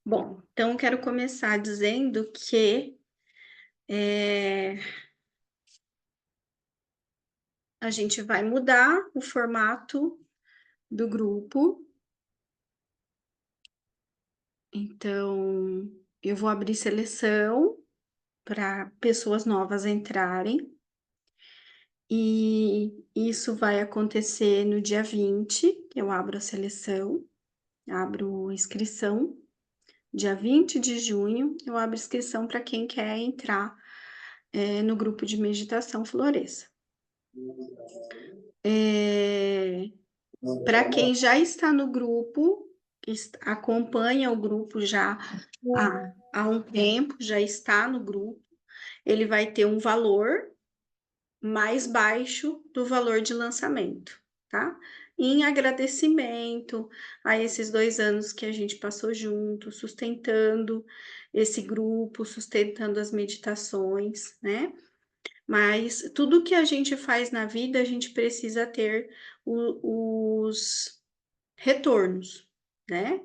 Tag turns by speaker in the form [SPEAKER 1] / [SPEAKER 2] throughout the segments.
[SPEAKER 1] Bom, então quero começar dizendo que a gente vai mudar o formato do grupo. Então, eu vou abrir seleção para pessoas novas entrarem, e isso vai acontecer no dia 20. Eu abro a seleção, abro inscrição. Dia 20 de junho, eu abro inscrição para quem quer entrar no grupo de meditação Floresça. Para quem já está no grupo, acompanha o grupo já há um tempo, já está no grupo, ele vai ter um valor mais baixo do valor de lançamento, tá? Em agradecimento a esses 2 anos que a gente passou junto, sustentando esse grupo, sustentando as meditações, né? Mas tudo que a gente faz na vida, a gente precisa ter os retornos, né?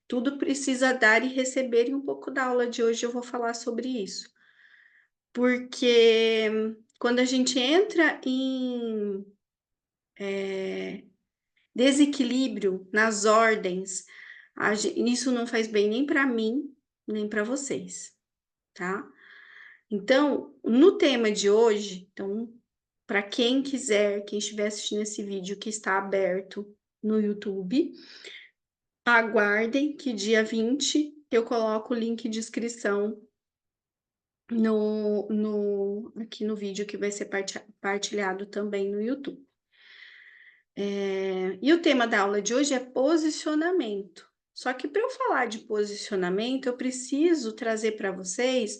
[SPEAKER 1] Tudo precisa dar e receber, e um pouco da aula de hoje eu vou falar sobre isso. Porque quando a gente entra em desequilíbrio nas ordens, isso não faz bem nem para mim, nem para vocês, tá? Então, no tema de hoje, então, para quem quiser, quem estiver assistindo esse vídeo que está aberto no YouTube, aguardem que dia 20 eu coloco o link de inscrição aqui no vídeo que vai ser partilhado também no YouTube. E o tema da aula de hoje é posicionamento. Só que para eu falar de posicionamento, eu preciso trazer para vocês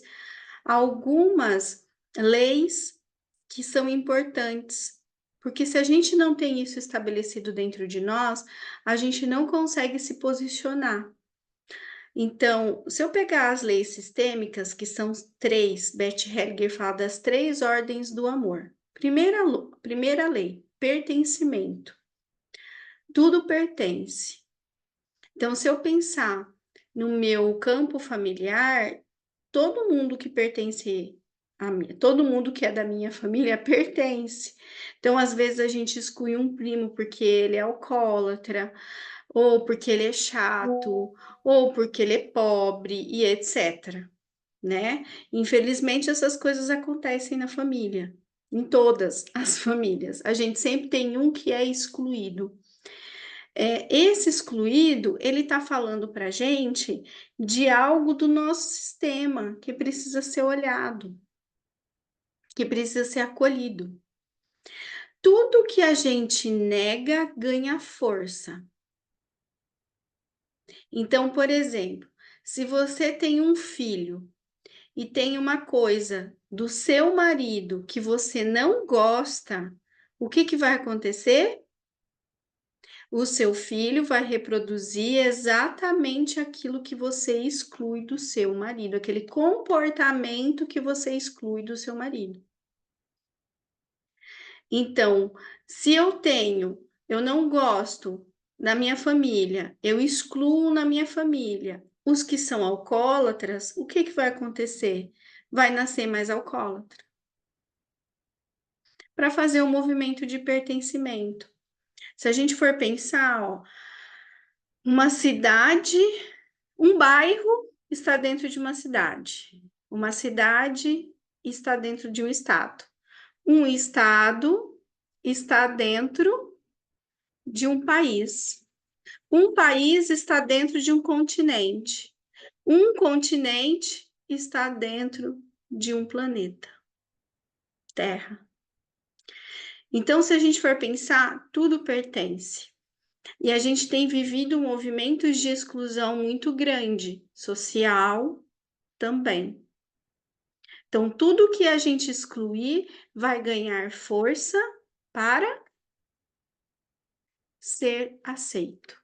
[SPEAKER 1] algumas leis que são importantes, porque se a gente não tem isso estabelecido dentro de nós, a gente não consegue se posicionar. Então, se eu pegar as leis sistêmicas, que são 3, Beth Hellinger fala das 3 ordens do amor. Primeira lei, pertencimento. Tudo pertence. Então, se eu pensar no meu campo familiar, todo mundo que pertence a mim, todo mundo que é da minha família pertence. Então, às vezes a gente exclui um primo porque ele é alcoólatra, ou porque ele é chato, ou porque ele é pobre e etc, né? Infelizmente essas coisas acontecem na família, em todas as famílias. A gente sempre tem um que é excluído. Esse excluído, ele está falando para a gente de algo do nosso sistema que precisa ser olhado, que precisa ser acolhido. Tudo que a gente nega ganha força. Então, por exemplo, se você tem um filho e tem uma coisa do seu marido que você não gosta, o que vai acontecer? O seu filho vai reproduzir exatamente aquilo que você exclui do seu marido, aquele comportamento que você exclui do seu marido. Então, se eu não gosto da minha família, eu excluo na minha família os que são alcoólatras, o que vai acontecer? Vai nascer mais alcoólatra. Para fazer um movimento de pertencimento. Se a gente for pensar, ó, uma cidade, um bairro está dentro de uma cidade. Uma cidade está dentro de um estado. Um estado está dentro de um país. Um país está dentro de um continente. Um continente está dentro de um planeta, Terra. Então, se a gente for pensar, tudo pertence. E a gente tem vivido movimentos de exclusão muito grande, social também. Então, tudo que a gente excluir vai ganhar força para ser aceito.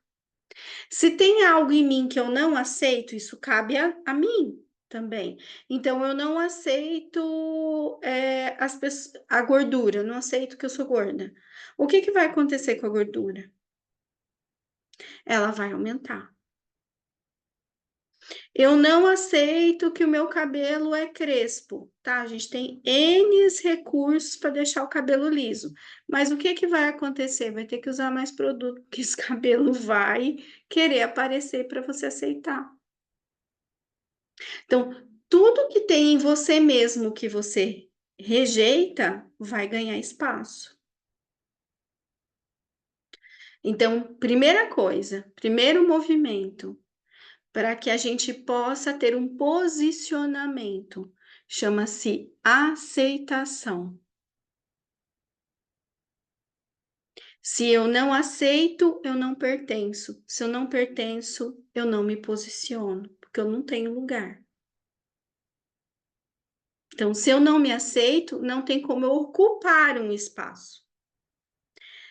[SPEAKER 1] Se tem algo em mim que eu não aceito, isso cabe a mim também. Então, eu não aceito a gordura, eu não aceito que eu sou gorda. O que vai acontecer com a gordura? Ela vai aumentar. Eu não aceito que o meu cabelo é crespo, tá? A gente tem N recursos para deixar o cabelo liso. Mas o que que vai acontecer? Vai ter que usar mais produto, porque esse cabelo vai querer aparecer para você aceitar. Então, tudo que tem em você mesmo que você rejeita, vai ganhar espaço. Então, primeira coisa, primeiro movimento, para que a gente possa ter um posicionamento. Chama-se aceitação. Se eu não aceito, eu não pertenço. Se eu não pertenço, eu não me posiciono, porque eu não tenho lugar. Então, se eu não me aceito, não tem como eu ocupar um espaço.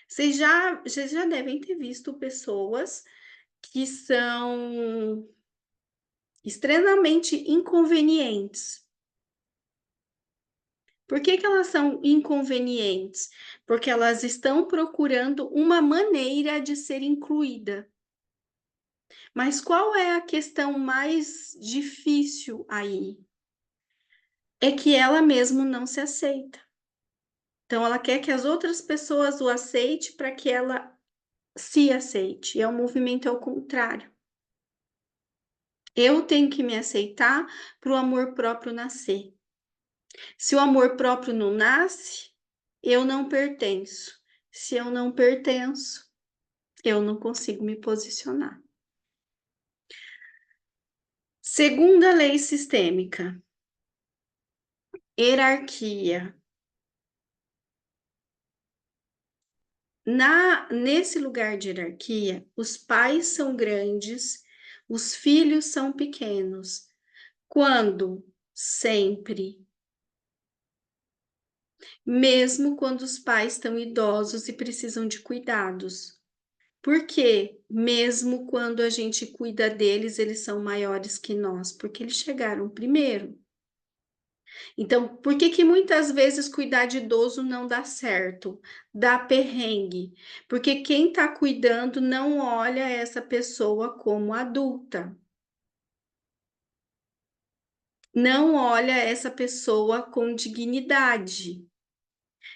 [SPEAKER 1] Vocês já devem ter visto pessoas que são extremamente inconvenientes. Por que que elas são inconvenientes? Porque elas estão procurando uma maneira de ser incluída. Mas qual é a questão mais difícil aí? É que ela mesmo não se aceita. Então, ela quer que as outras pessoas o aceitem para que ela se aceite. E é o movimento ao contrário. Eu tenho que me aceitar para o amor próprio nascer. Se o amor próprio não nasce, eu não pertenço. Se eu não pertenço, eu não consigo me posicionar. Segunda lei sistêmica, hierarquia. Nesse lugar de hierarquia, os pais são grandes, os filhos são pequenos. Quando? Sempre. Mesmo quando os pais estão idosos e precisam de cuidados. Por quê? Mesmo quando a gente cuida deles, eles são maiores que nós, porque eles chegaram primeiro. Então, por que que muitas vezes cuidar de idoso não dá certo? Dá perrengue. Porque quem está cuidando não olha essa pessoa como adulta. Não olha essa pessoa com dignidade.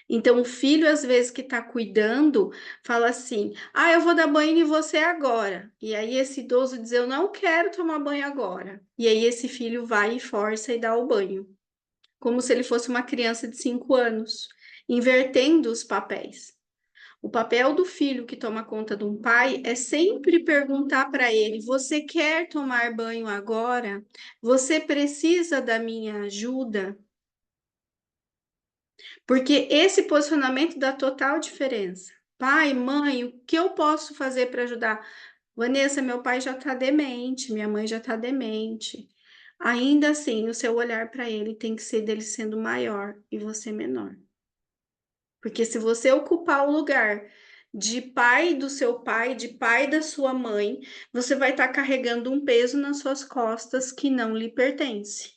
[SPEAKER 1] Então, o filho, às vezes, que está cuidando, fala assim: ah, eu vou dar banho em você agora. E aí, esse idoso diz: eu não quero tomar banho agora. E aí, esse filho vai e força e dá o banho, como se ele fosse uma criança de 5 anos, invertendo os papéis. O papel do filho que toma conta de um pai é sempre perguntar para ele: você quer tomar banho agora? Você precisa da minha ajuda? Porque esse posicionamento dá total diferença. Pai, mãe, o que eu posso fazer para ajudar? Vanessa, meu pai já está demente, minha mãe já está demente. Ainda assim, o seu olhar para ele tem que ser dele sendo maior e você menor. Porque se você ocupar o lugar de pai do seu pai, de pai da sua mãe, você vai estar carregando um peso nas suas costas que não lhe pertence.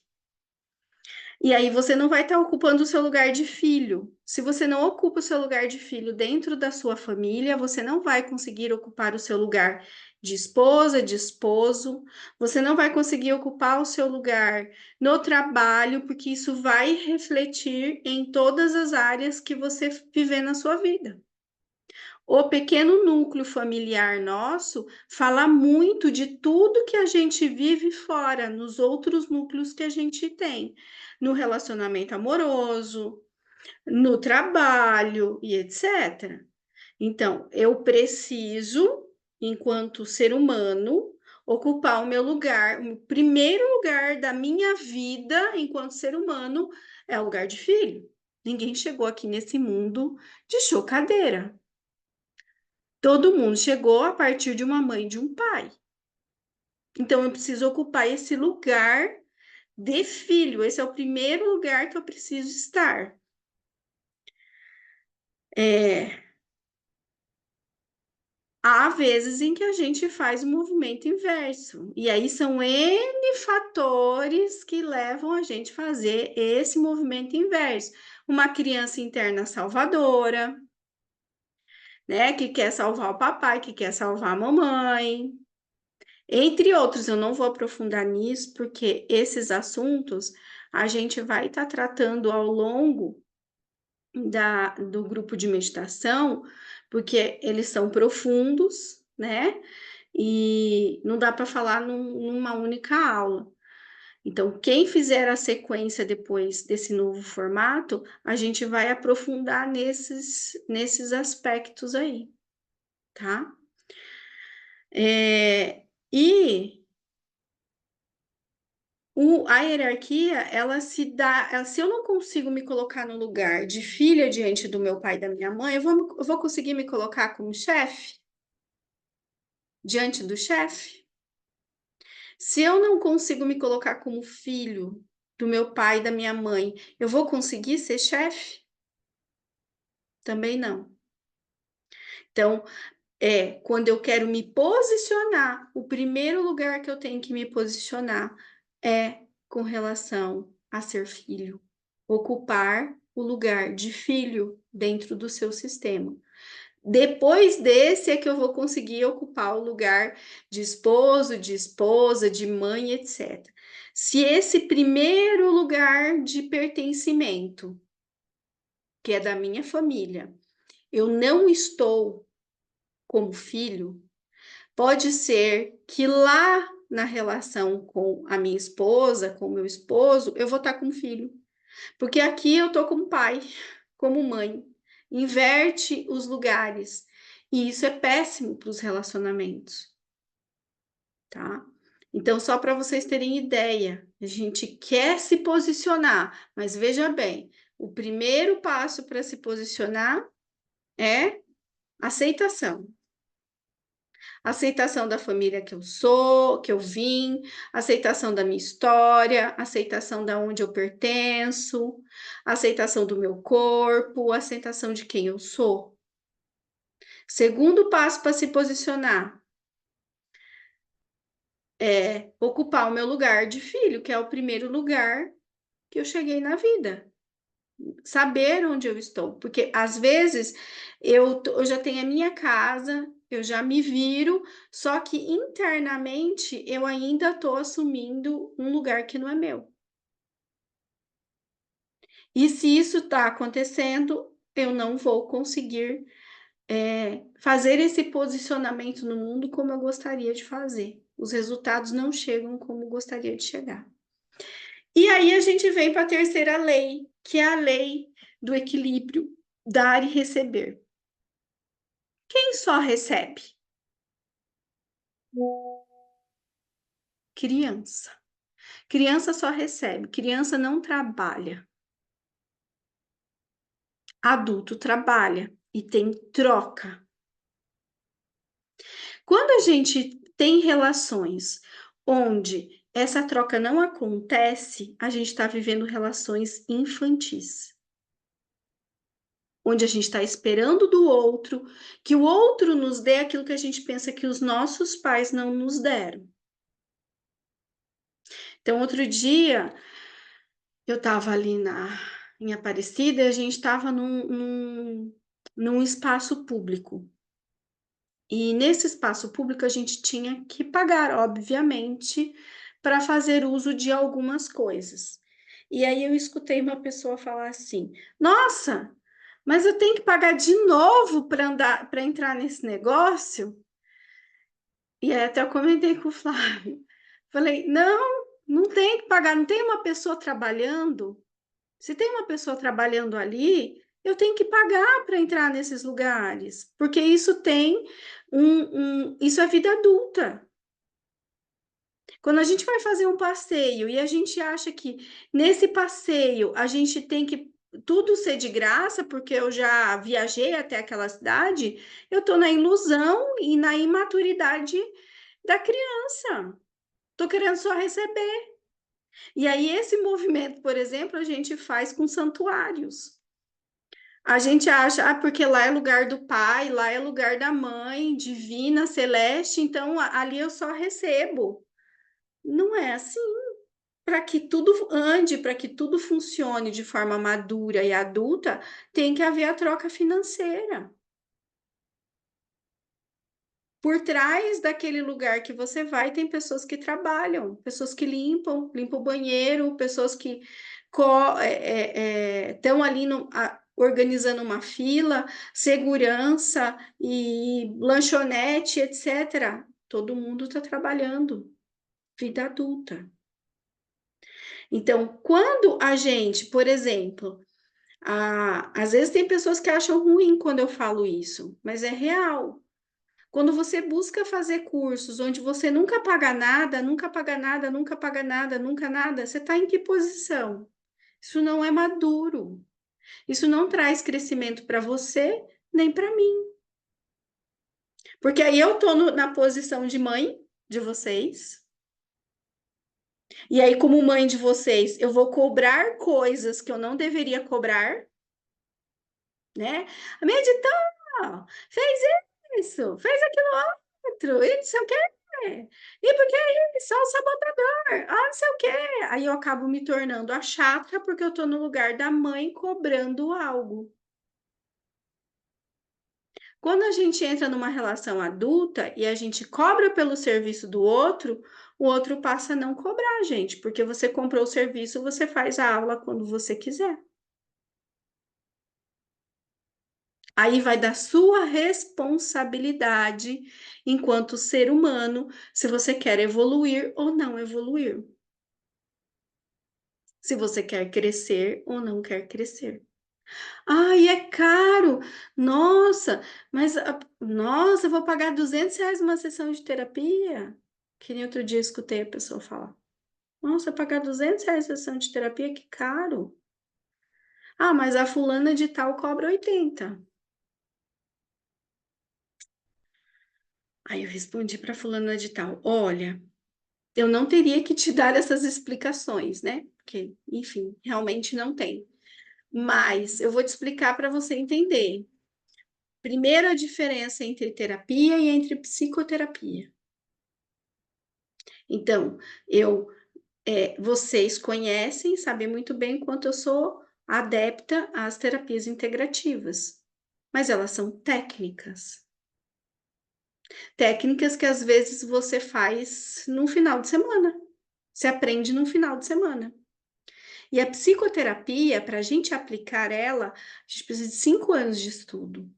[SPEAKER 1] E aí você não vai estar ocupando o seu lugar de filho. Se você não ocupa o seu lugar de filho dentro da sua família, você não vai conseguir ocupar o seu lugar de esposa, de esposo, você não vai conseguir ocupar o seu lugar no trabalho, porque isso vai refletir em todas as áreas que você viver na sua vida. O pequeno núcleo familiar nosso fala muito de tudo que a gente vive fora, nos outros núcleos que a gente tem, no relacionamento amoroso, no trabalho e etc. Então, eu preciso, enquanto ser humano, ocupar o meu lugar, o primeiro lugar da minha vida enquanto ser humano é o lugar de filho. Ninguém chegou aqui nesse mundo de chocadeira. Todo mundo chegou a partir de uma mãe e de um pai. Então, eu preciso ocupar esse lugar de filho. Esse é o primeiro lugar que eu preciso estar. Há vezes em que a gente faz o movimento inverso. E aí são N fatores que levam a gente a fazer esse movimento inverso. Uma criança interna salvadora, né? Que quer salvar o papai, que quer salvar a mamãe. Entre outros, eu não vou aprofundar nisso, porque esses assuntos a gente vai estar tratando ao longo do grupo de meditação, porque eles são profundos, né? E não dá para falar numa única aula. Então, quem fizer a sequência depois desse novo formato, a gente vai aprofundar nesses aspectos aí, tá? E a hierarquia, ela se dá, se eu não consigo me colocar no lugar de filha diante do meu pai e da minha mãe, eu vou conseguir me colocar como chefe, diante do chefe? Se eu não consigo me colocar como filho do meu pai e da minha mãe, eu vou conseguir ser chefe? Também não. Então, quando eu quero me posicionar, o primeiro lugar que eu tenho que me posicionar é com relação a ser filho, ocupar o lugar de filho dentro do seu sistema. Depois desse é que eu vou conseguir ocupar o lugar de esposo, de esposa, de mãe, etc. Se esse primeiro lugar de pertencimento, que é da minha família, eu não estou como filho, pode ser que lá na relação com a minha esposa, com o meu esposo, eu vou estar com filho. Porque aqui eu tô como pai, como mãe. Inverte os lugares. E isso é péssimo para os relacionamentos, tá? Então, só para vocês terem ideia, a gente quer se posicionar, mas veja bem, o primeiro passo para se posicionar é aceitação. Aceitação da família que eu sou, que eu vim, aceitação da minha história, aceitação da onde eu pertenço, aceitação do meu corpo, aceitação de quem eu sou. Segundo passo para se posicionar é ocupar o meu lugar de filho, que é o primeiro lugar que eu cheguei na vida. Saber onde eu estou, porque às vezes eu já tenho a minha casa, eu já me viro, só que internamente eu ainda estou assumindo um lugar que não é meu. E se isso está acontecendo, eu não vou conseguir fazer esse posicionamento no mundo como eu gostaria de fazer. Os resultados não chegam como gostaria de chegar. E aí a gente vem para a terceira lei, que é a lei do equilíbrio, dar e receber. Quem só recebe? Criança. Criança só recebe, criança não trabalha. Adulto trabalha e tem troca. Quando a gente tem relações onde essa troca não acontece, a gente está vivendo relações infantis. Onde a gente está esperando do outro, que o outro nos dê aquilo que a gente pensa que os nossos pais não nos deram. Então, outro dia, eu estava ali em Aparecida e a gente estava num espaço público. E nesse espaço público a gente tinha que pagar, obviamente, para fazer uso de algumas coisas. E aí eu escutei uma pessoa falar assim: Nossa, mas eu tenho que pagar de novo para entrar nesse negócio? E aí até eu comentei com o Flávio. Falei: Não, não tem que pagar, não tem uma pessoa trabalhando. Se tem uma pessoa trabalhando ali, eu tenho que pagar para entrar nesses lugares, porque isso tem isso é vida adulta. Quando a gente vai fazer um passeio e a gente acha que nesse passeio a gente tem que tudo ser de graça, porque eu já viajei até aquela cidade, eu estou na ilusão e na imaturidade da criança. Estou querendo só receber. E aí, esse movimento, por exemplo, a gente faz com santuários. A gente acha, porque lá é lugar do pai, lá é lugar da mãe, divina, celeste, então ali eu só recebo. Não é assim. Para que tudo ande, para que tudo funcione de forma madura e adulta, tem que haver a troca financeira. Por trás daquele lugar que você vai, tem pessoas que trabalham, pessoas que limpam o banheiro, pessoas que estão ali organizando uma fila, segurança e lanchonete, etc. Todo mundo está trabalhando, vida adulta. Então, quando a gente, por exemplo, às vezes tem pessoas que acham ruim quando eu falo isso, mas é real. Quando você busca fazer cursos onde você nunca paga nada, nunca paga nada, nunca paga nada, nunca nada, você está em que posição? Isso não é maduro. Isso não traz crescimento para você nem para mim. Porque aí eu estou na posição de mãe de vocês. E aí, como mãe de vocês, eu vou cobrar coisas que eu não deveria cobrar, né? A minha editora fez isso, fez aquilo outro, e não sei o quê. E por que isso? O sabotador, não sei o quê. Aí eu acabo me tornando a chata porque eu estou no lugar da mãe cobrando algo. Quando a gente entra numa relação adulta e a gente cobra pelo serviço do outro, o outro passa a não cobrar, gente, porque você comprou o serviço, você faz a aula quando você quiser. Aí vai da sua responsabilidade enquanto ser humano, se você quer evoluir ou não evoluir. Se você quer crescer ou não quer crescer. Ai, é caro! Nossa, mas nossa, eu vou pagar R$ 200 numa sessão de terapia? Que nem outro dia eu escutei a pessoa falar. Nossa, pagar R$ 200 sessão de terapia, que caro. Ah, mas a fulana de tal cobra 80. Aí eu respondi para fulana de tal, olha, eu não teria que te dar essas explicações, né? Porque, enfim, realmente não tem. Mas eu vou te explicar para você entender. Primeiro, a diferença entre terapia e entre psicoterapia. Então, vocês conhecem, sabem muito bem quanto eu sou adepta às terapias integrativas, mas elas são técnicas. Técnicas que às vezes você faz no final de semana. Você aprende no final de semana. E a psicoterapia, para a gente aplicar ela, a gente precisa de 5 anos de estudo.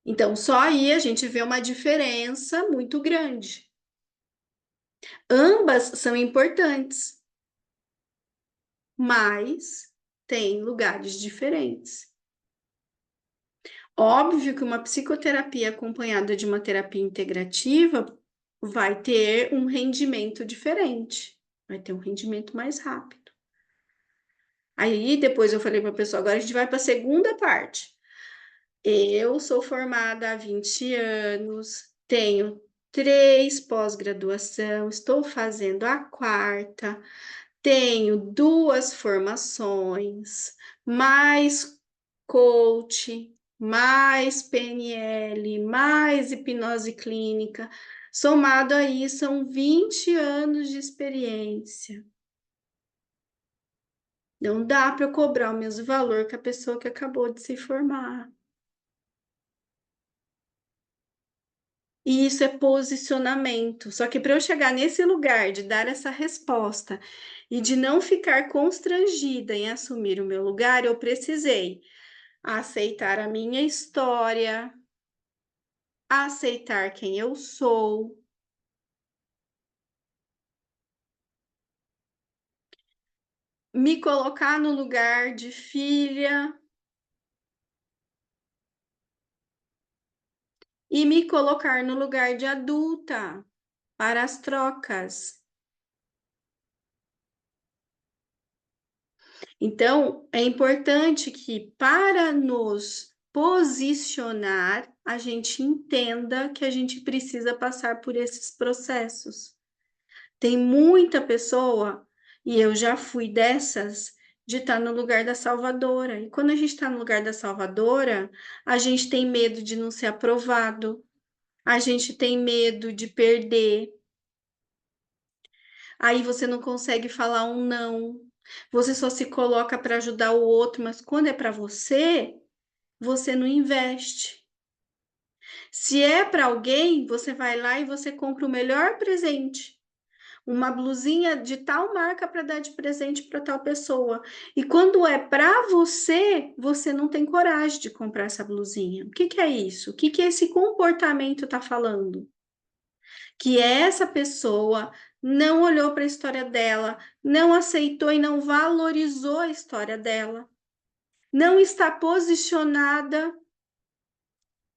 [SPEAKER 1] Então, só aí a gente vê uma diferença muito grande. Ambas são importantes, mas têm lugares diferentes. Óbvio que uma psicoterapia acompanhada de uma terapia integrativa vai ter um rendimento diferente, vai ter um rendimento mais rápido. Aí depois eu falei para a pessoa, agora a gente vai para a segunda parte. Eu sou formada há 20 anos, tenho 3 pós-graduação, estou fazendo a quarta, tenho 2 formações, mais coach, mais PNL, mais hipnose clínica. Somado aí, são 20 anos de experiência. Não dá para eu cobrar o mesmo valor que a pessoa que acabou de se formar. E isso é posicionamento. Só que para eu chegar nesse lugar de dar essa resposta e de não ficar constrangida em assumir o meu lugar, eu precisei aceitar a minha história, aceitar quem eu sou, me colocar no lugar de filha e me colocar no lugar de adulta para as trocas. Então, é importante que, para nos posicionar, a gente entenda que a gente precisa passar por esses processos. Tem muita pessoa, e eu já fui dessas, de estar no lugar da salvadora. E quando a gente está no lugar da salvadora, a gente tem medo de não ser aprovado, a gente tem medo de perder. Aí você não consegue falar um não. Você só se coloca para ajudar o outro, mas quando é para você, você não investe. Se é para alguém, você vai lá e você compra o melhor presente. Uma blusinha de tal marca para dar de presente para tal pessoa. E quando é para você, você não tem coragem de comprar essa blusinha. O que que é isso? O que que esse comportamento está falando? Que essa pessoa não olhou para a história dela, não aceitou e não valorizou a história dela, não está posicionada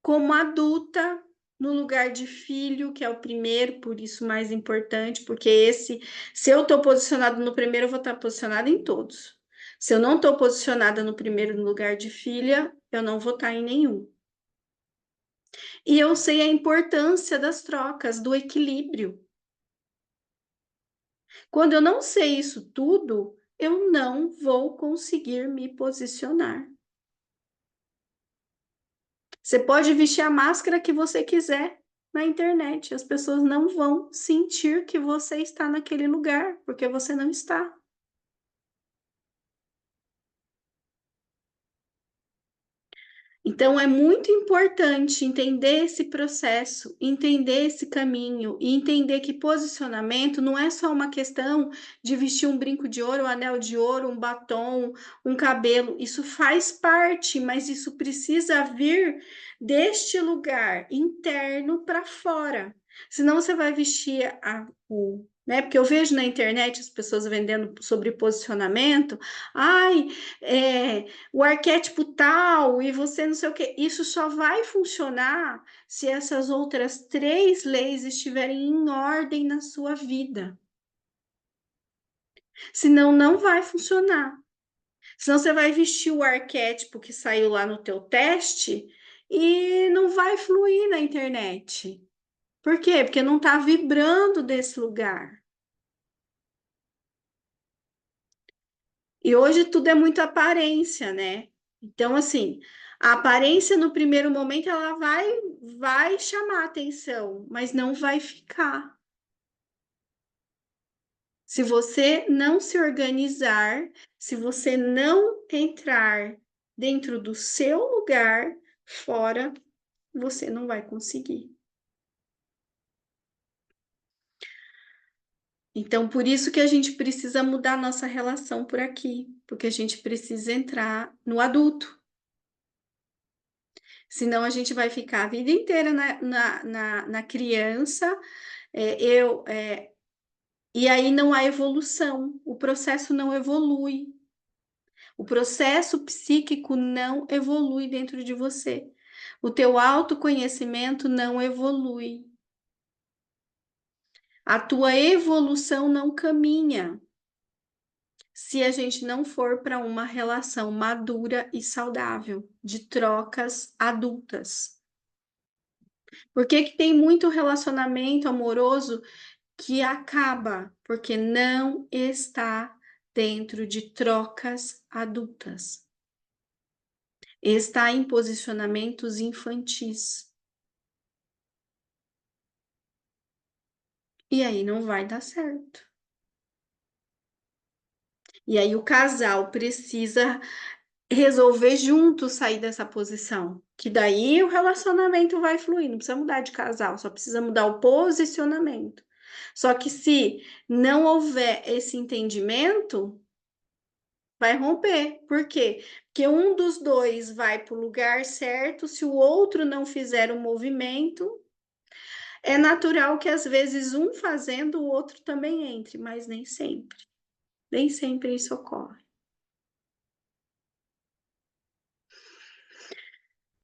[SPEAKER 1] como adulta no lugar de filho, que é o primeiro, por isso mais importante, porque esse, se eu estou posicionado no primeiro, eu vou estar posicionada em todos. Se eu não estou posicionada no primeiro no lugar de filha, eu não vou estar em nenhum. E eu sei a importância das trocas, do equilíbrio. Quando eu não sei isso tudo, eu não vou conseguir me posicionar. Você pode vestir a máscara que você quiser na internet, as pessoas não vão sentir que você está naquele lugar, porque você não está. Então, é muito importante entender esse processo, entender esse caminho e entender que posicionamento não é só uma questão de vestir um brinco de ouro, um anel de ouro, um batom, um cabelo. Isso faz parte, mas isso precisa vir deste lugar interno para fora. Senão você vai vestir né? Porque eu vejo na internet as pessoas vendendo sobre posicionamento. Ai, o arquétipo tal e você não sei o que. Isso só vai funcionar se essas outras três leis estiverem em ordem na sua vida. Senão, não vai funcionar. Senão, você vai vestir o arquétipo que saiu lá no teu teste e não vai fluir na internet. Por quê? Porque não está vibrando desse lugar. E hoje tudo é muito aparência, né? Então, assim, a aparência no primeiro momento ela vai chamar atenção, mas não vai ficar. Se você não se organizar, se você não entrar dentro do seu lugar, fora, você não vai conseguir. Então, por isso que a gente precisa mudar nossa relação por aqui, porque a gente precisa entrar no adulto. Senão a gente vai ficar a vida inteira na criança, e aí não há evolução, o processo não evolui, o processo psíquico não evolui dentro de você, o teu autoconhecimento não evolui, a tua evolução não caminha se a gente não for para uma relação madura e saudável, de trocas adultas. Por que que tem muito relacionamento amoroso que acaba porque não está dentro de trocas adultas, está em posicionamentos infantis. E aí não vai dar certo. E aí o casal precisa resolver junto sair dessa posição, que daí o relacionamento vai fluir, não precisa mudar de casal, só precisa mudar o posicionamento. Só que se não houver esse entendimento, vai romper. Por quê? Porque um dos dois vai para o lugar certo, se o outro não fizer o movimento, é natural que às vezes um fazendo, o outro também entre, mas nem sempre. Nem sempre isso ocorre.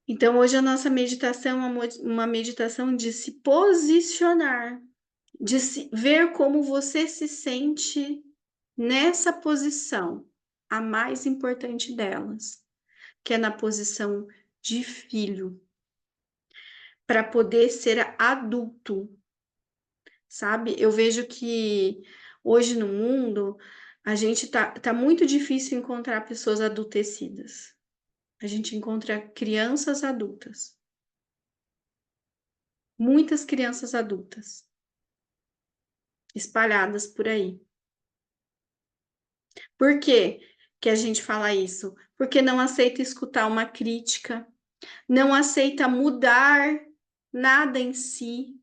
[SPEAKER 1] Então, hoje a nossa meditação é uma meditação de se posicionar, de se ver como você se sente nessa posição, a mais importante delas, que é na posição de filho, para poder ser adulto, sabe? Eu vejo que hoje no mundo a gente tá muito difícil encontrar pessoas adultecidas. A gente encontra crianças adultas, muitas crianças adultas espalhadas por aí. Por quê que a gente fala isso? Porque não aceita escutar uma crítica, não aceita mudar nada em si,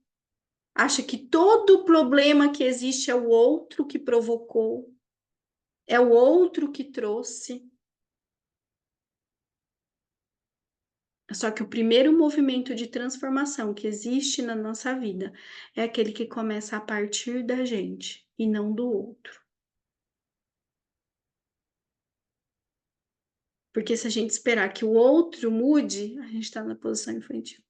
[SPEAKER 1] acha que todo problema que existe é o outro que provocou, é o outro que trouxe. Só que o primeiro movimento de transformação que existe na nossa vida é aquele que começa a partir da gente e não do outro. Porque se a gente esperar que o outro mude, a gente está na posição infantil.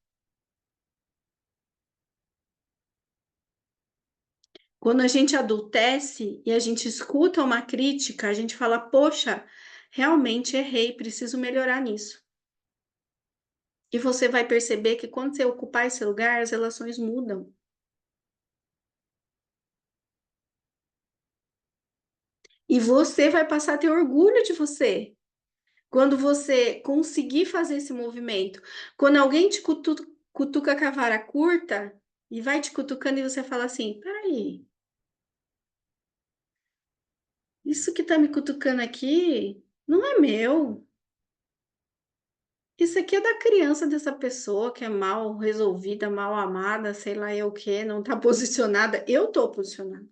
[SPEAKER 1] Quando a gente adultece e a gente escuta uma crítica, a gente fala: poxa, realmente errei, preciso melhorar nisso. E você vai perceber que quando você ocupar esse lugar, as relações mudam. E você vai passar a ter orgulho de você. Quando você conseguir fazer esse movimento. Quando alguém te cutuca com a vara curta e vai te cutucando e você fala assim: peraí, isso que tá me cutucando aqui não é meu. Isso aqui é da criança dessa pessoa que é mal resolvida, mal amada, sei lá eu o que, não tá posicionada. Eu tô posicionada.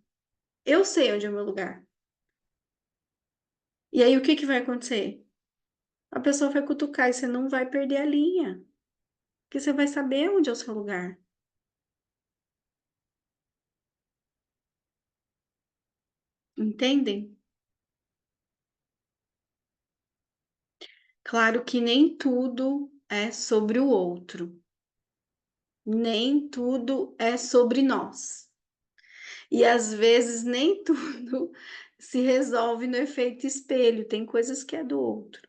[SPEAKER 1] Eu sei onde é o meu lugar. E aí o que que vai acontecer? A pessoa vai cutucar e você não vai perder a linha, porque você vai saber onde é o seu lugar. Entendem? Claro que nem tudo é sobre o outro, nem tudo é sobre nós. E às vezes nem tudo se resolve no efeito espelho, tem coisas que é do outro.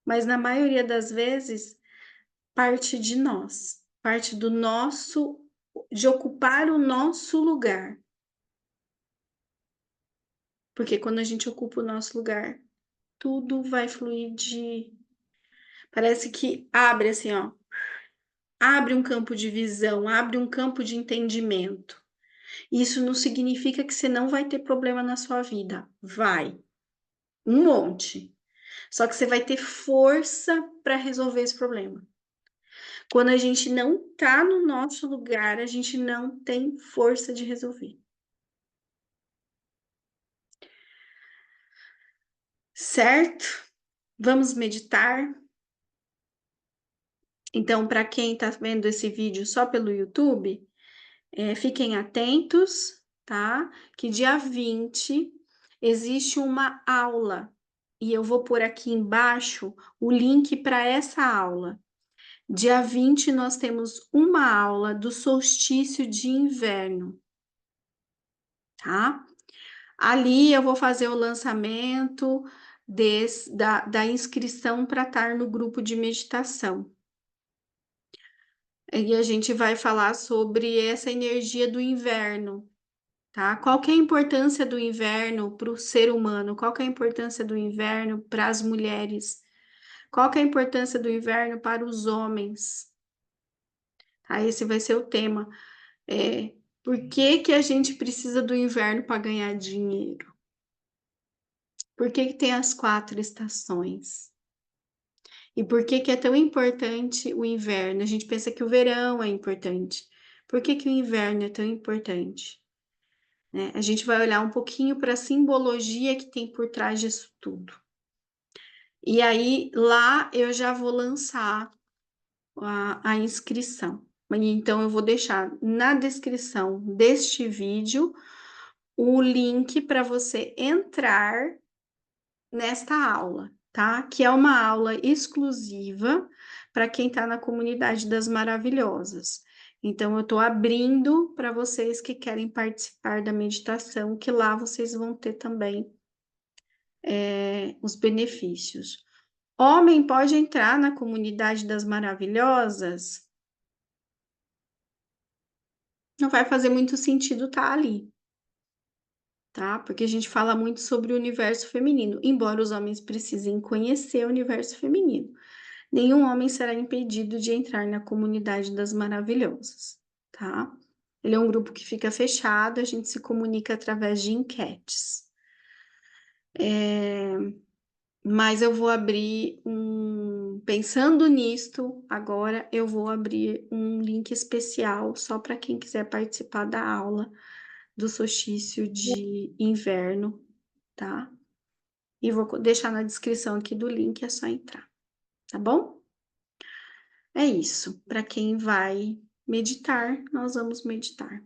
[SPEAKER 1] Mas na maioria das vezes, parte de nós, parte do nosso, de ocupar o nosso lugar. Porque quando a gente ocupa o nosso lugar, tudo vai fluir de. Parece que abre assim, ó. Abre um campo de visão, abre um campo de entendimento. Isso não significa que você não vai ter problema na sua vida. Vai. Um monte. Só que você vai ter força para resolver esse problema. Quando a gente não tá no nosso lugar, a gente não tem força de resolver. Certo? Vamos meditar. Então, para quem está vendo esse vídeo só pelo YouTube, fiquem atentos, tá? Que dia 20 existe uma aula e eu vou pôr aqui embaixo o link para essa aula. Dia 20 nós temos uma aula do solstício de inverno, tá? Ali eu vou fazer o lançamento da inscrição para estar no grupo de meditação. E a gente vai falar sobre essa energia do inverno, tá? Qual que é a importância do inverno para o ser humano? Qual que é a importância do inverno para as mulheres? Qual que é a importância do inverno para os homens? Tá? Esse vai ser o tema. Por que que a gente precisa do inverno para ganhar dinheiro? Por que que tem as 4 estações? E por que que é tão importante o inverno? A gente pensa que o verão é importante. Por que que o inverno é tão importante? Né? A gente vai olhar um pouquinho para a simbologia que tem por trás disso tudo. E aí, lá eu já vou lançar a inscrição. Então, eu vou deixar na descrição deste vídeo o link para você entrar nesta aula, tá? Que é uma aula exclusiva para quem está na comunidade das maravilhosas. Então, eu estou abrindo para vocês que querem participar da meditação, que lá vocês vão ter também os benefícios. Homem pode entrar na comunidade das maravilhosas? Não vai fazer muito sentido estar ali, tá? Porque a gente fala muito sobre o universo feminino, embora os homens precisem conhecer o universo feminino. Nenhum homem será impedido de entrar na comunidade das maravilhosas, tá? Ele é um grupo que fica fechado, a gente se comunica através de enquetes. Mas eu vou abrir pensando nisto, agora eu vou abrir um link especial só para quem quiser participar da aula do solstício de inverno, tá? E vou deixar na descrição aqui do link, é só entrar, tá bom? É isso. Para quem vai meditar, nós vamos meditar.